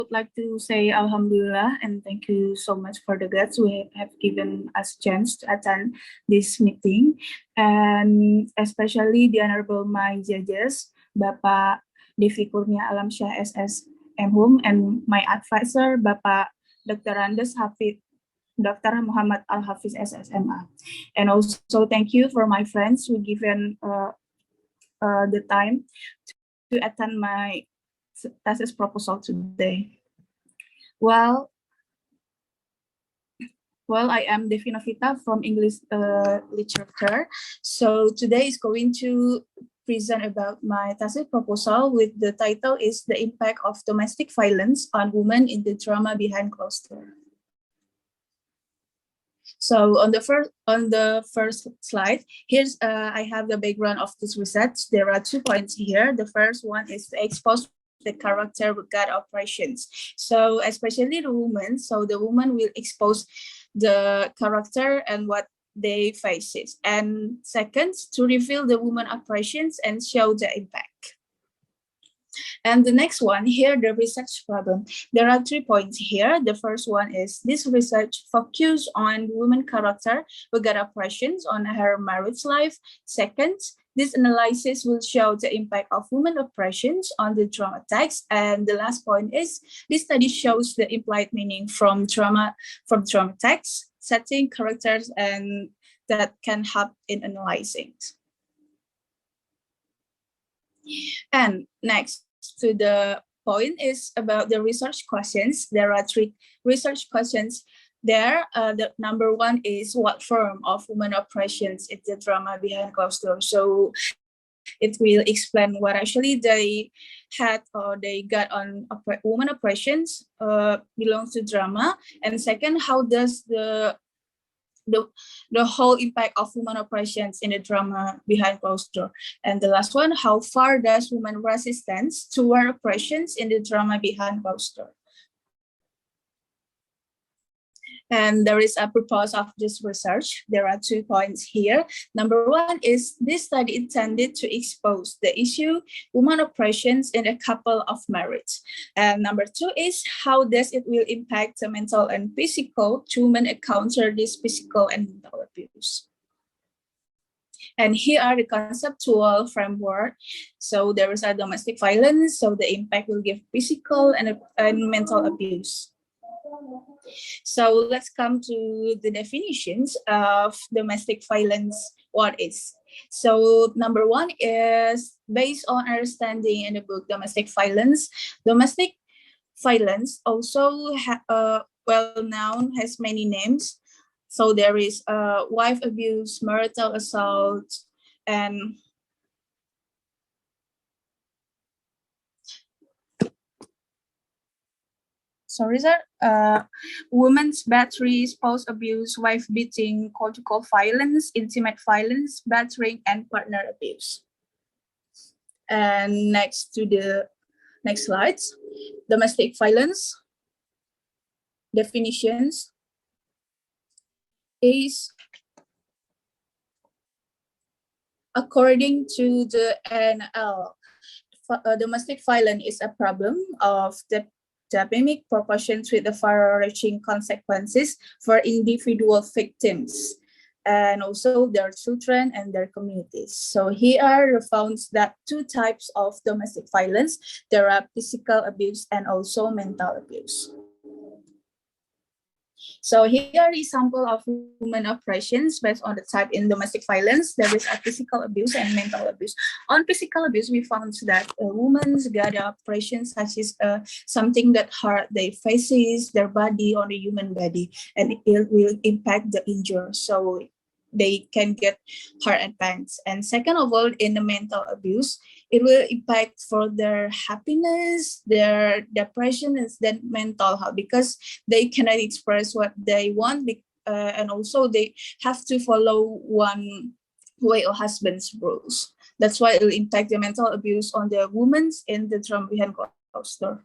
would like to say Alhamdulillah and thank you so much for the guests who have given us chance to attend this meeting, and especially the Honorable my judges, Bapak Devi Kurnia Alamsyah SSM Hum, and my advisor, Bapak Dr. Andes Hafid Dr. Muhammad Al Hafiz SSMA. And also thank you for my friends who given the time to attend my thesis proposal today. Well, I am Devi Novita from English literature. So today is going to present about my thesis proposal with the title is The Impact of Domestic Violence on Women in the Drama Behind Closed Doors. So on the first slide, here's I have the background of this research. There are 2 points here. The first one is to expose the character with guard operations. So especially the women, so the woman will expose the character and what they faces. And second, to reveal the woman operations and show the impact. And the next one here, the research problem. There are 3 points here. The first one is this research focus on women character with guard operations on her marriage life. Second, this analysis will show the impact of women oppressions on the drama text. And the last point is this study shows the implied meaning from drama text, setting characters, and that can help in analyzing. And next to the point is about the research questions. There are 3 research questions there. The number 1 is what form of women oppressions is the drama behind closed doors. So it will explain what actually they had or they got on women oppressions belongs to drama. And second, how does the whole impact of women oppressions in the drama behind closed door. And the last one, how far does women resistance toward oppressions in the drama behind closed door? And there is a purpose of this research. There are 2 points here. Number 1 is this study intended to expose the issue women oppressions in a couple of marriage. And number 2 is how does it will impact the mental and physical to women encounter this physical and mental abuse. And here are the conceptual framework. So there is a domestic violence, so the impact will give physical and mental abuse. So let's come to the definitions of domestic violence. What is? So number 1 is based on understanding in the book Domestic Violence. Domestic violence also well known has many names. So there is wife abuse, marital assault, and women's battery, spouse abuse, wife beating, conjugal violence, intimate violence, battering, and partner abuse. And next to the next slides, domestic violence definitions is according to the NL, domestic violence is a problem of the epidemic proportions with the far-reaching consequences for individual victims and also their children and their communities. So here are the founds that 2 types of domestic violence. There are physical abuse and also mental abuse. So here are the example of women oppressions based on the type in domestic violence. There is a physical abuse and mental abuse. On physical abuse, we found that women's got oppressions such as something that hurt their faces, their body on the human body, and it will impact the injured. So they can get hurt and pains. And second of all, in the mental abuse, it will impact for their happiness, their depression, and then mental health because they cannot express what they want, and also they have to follow one way or husband's rules. That's why it will impact the mental abuse on the women in the drama behind closed door.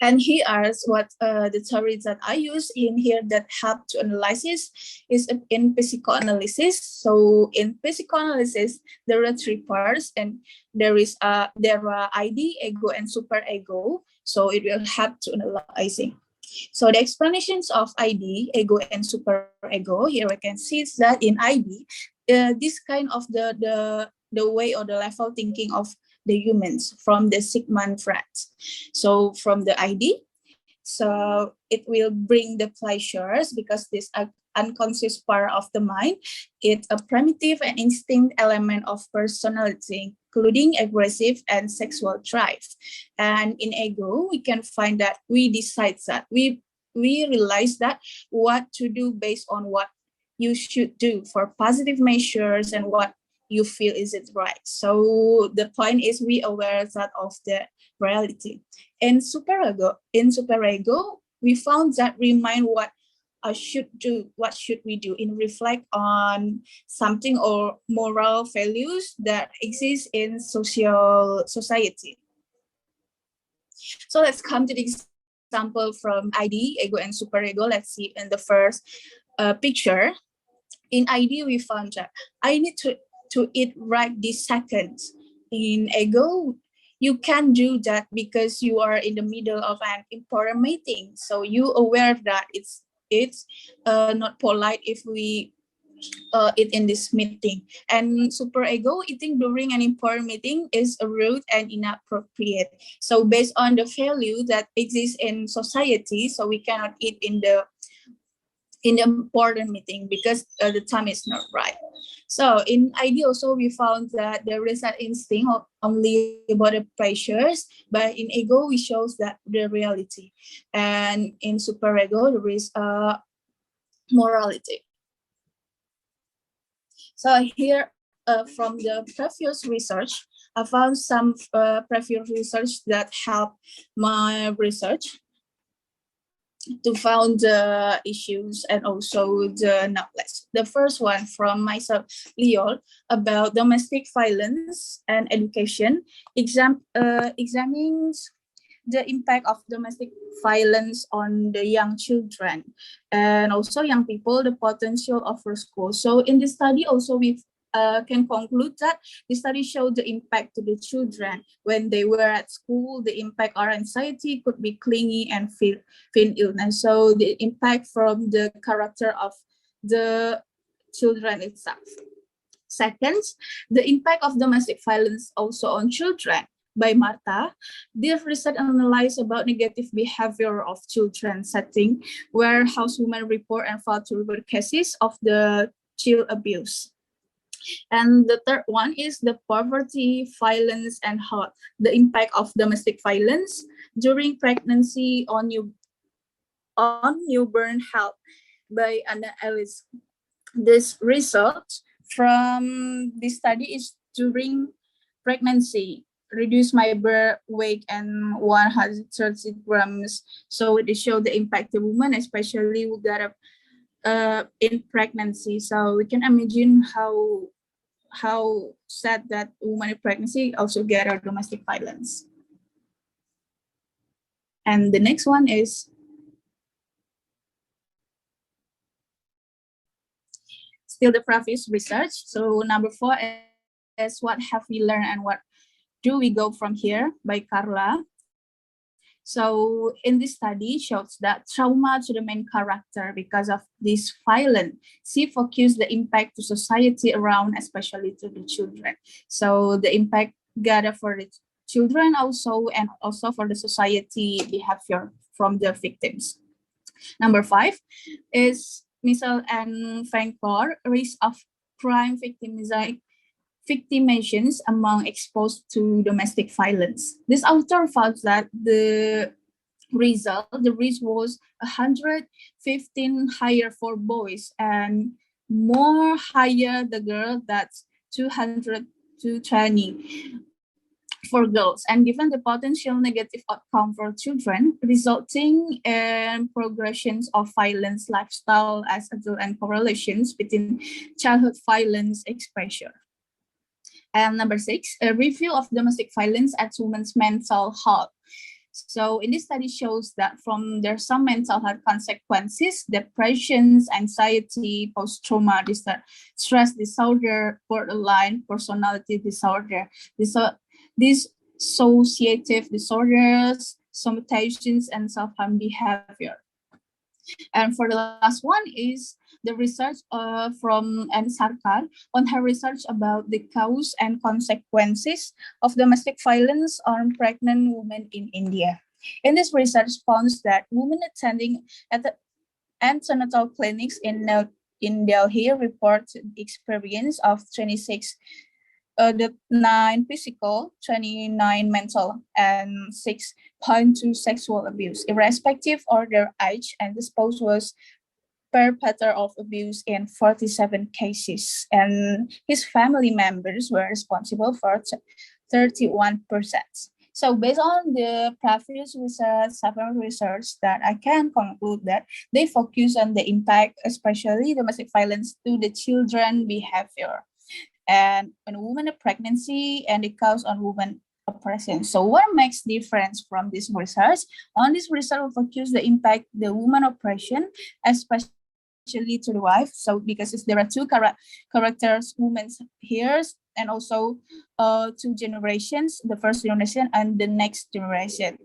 And here are what the theories that I use in here that help to analysis is in psychoanalysis. So in psychoanalysis, there are 3 parts, and there are ID, ego, and superego. So it will help to analyzing. So the explanations of ID, ego and superego, here we can see is that in ID, this kind of the way or the level thinking of the humans from the Sigmund Freud. So from the ID, so it will bring the pleasures because this unconscious part of the mind, it's a primitive and instinct element of personality, including aggressive and sexual drive. And in ego, we can find that we decide that we realize that what to do based on what you should do for positive measures and what you feel is it right. So the point is we aware that of the reality. In superego, we found that remind what I should do, what should we do, in reflect on something or moral values that exist in society. So let's come to the example from ID, ego, and superego. Let's see in the first picture. In ID, we found that I need to eat right this second. In ego, you can do that because you are in the middle of an important meeting. So you aware that it's not polite if we eat in this meeting. And superego, eating during an important meeting is rude and inappropriate. So based on the value that exists in society, so we cannot eat in the important meeting because the time is not right. So in ID also we found that there is an instinct only about the pleasures, but in ego we shows that the reality, and in superego there is morality. So here from the previous research, I found some previous research that helped my research to found the issues and also the knowledge. The first one from myself, Leol, about domestic violence and education, examines the impact of domestic violence on the young children and also young people, the potential of school. So in this study also we can conclude that the study showed the impact to the children when they were at school. The impact on anxiety could be clingy and feel illness. So the impact from the character of the children itself. Second, the impact of domestic violence also on children. By Marta, this research analyzed about negative behavior of children setting where housewomen report and file to report cases of the child abuse. And the third one is the poverty, violence, and health. The impact of domestic violence during pregnancy on newborn health by Anna Ellis. This result from this study is during pregnancy, reduce my birth weight and 130 grams. So they show the impact of women, especially who got in pregnancy. So we can imagine how sad that woman in pregnancy also get her domestic violence. And the next one is still the previous research. So number 4 is what have we learned and what do we go from here by Carla. So in this study shows that trauma to the main character because of this violence. She focused the impact to society around, especially to the children. So the impact gathered for the children also and also for the society behavior from the victims. Number 5 is Michel and Frankfurt, risk of crime victimizations among exposed to domestic violence. This author found that the risk was 115 higher for boys and more higher the girl, that's 220 for girls. And given the potential negative outcome for children, resulting in progressions of violence lifestyle as adult and correlations between childhood violence exposure. And number 6, a review of domestic violence at women's mental health. So in this study shows that there's some mental health consequences, depressions, anxiety, post-trauma stress disorder, borderline personality disorder, dissociative disorders, somatizations, and self-harm behavior. And for the last one is the research from Anne Sarkar on her research about the cause and consequences of domestic violence on pregnant women in India. In this research found that women attending at the antenatal clinics in Delhi report experience of 26 the 9 physical, 29 mental, and 6.2 sexual abuse, irrespective of their age, and the spouse was perpetrator of abuse in 47 cases, and his family members were responsible for 31%. So based on the previous research, several research that I can conclude that they focus on the impact, especially domestic violence to the children behavior and when a woman a pregnancy and the cause on woman oppression. So what makes difference from this research? On this research will focus the impact the woman oppression, especially to the wife. So because there are two characters, women here, and also two generations, the first generation and the next generation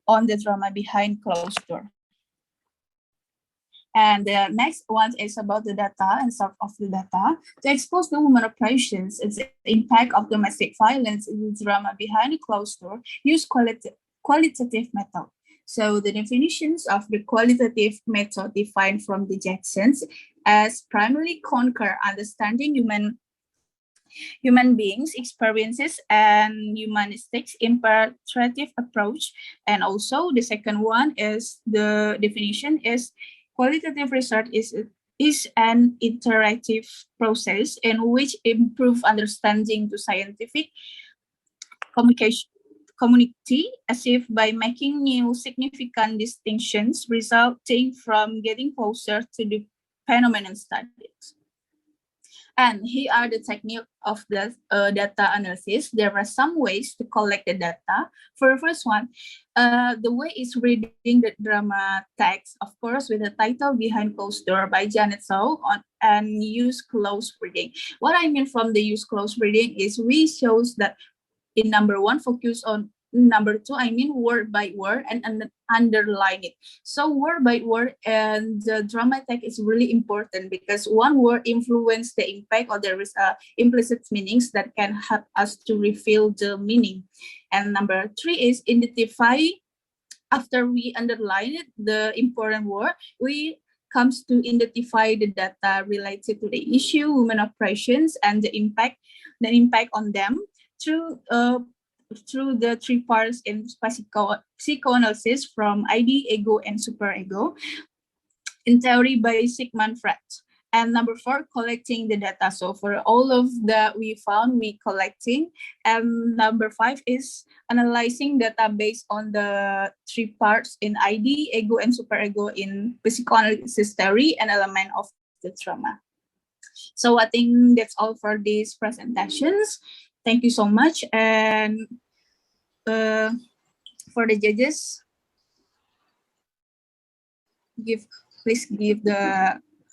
on the drama behind closed door. And the next one is about the data and sort of the data. To expose the women operations, its impact of domestic violence in the drama behind the closed door, use qualitative method. So the definitions of the qualitative method defined from the Jacksons as primarily conquer understanding human beings' experiences and humanistic interpretive approach. And also the second one is the definition is qualitative research is an interactive process in which improve understanding to scientific community achieved by making new significant distinctions resulting from getting closer to the phenomenon studied. And here are the technique of the data analysis. There are some ways to collect the data. For the first one, the way is reading the drama text, of course, with the title Behind Closed Door by Janet Sow and use close reading. What I mean from the use close reading is we shows that in number one, focus on number two, I mean word by word and underline it. So word by word and the drama text is really important because one word influence the impact or there is implicit meanings that can help us to reveal the meaning. And number three is identify. After we underline it, the important word, we comes to identify the data related to the issue, women operations, and the impact on them through the three parts in psychoanalysis from ID, ego, and superego in theory by Sigmund Freud. And number four, collecting the data. So for all of that we found, we collecting. And number five is analyzing data based on the three parts in ID, ego, and superego in psychoanalysis theory and element of the trauma. So I think that's all for these presentations. Thank you so much. And for the judges, please give the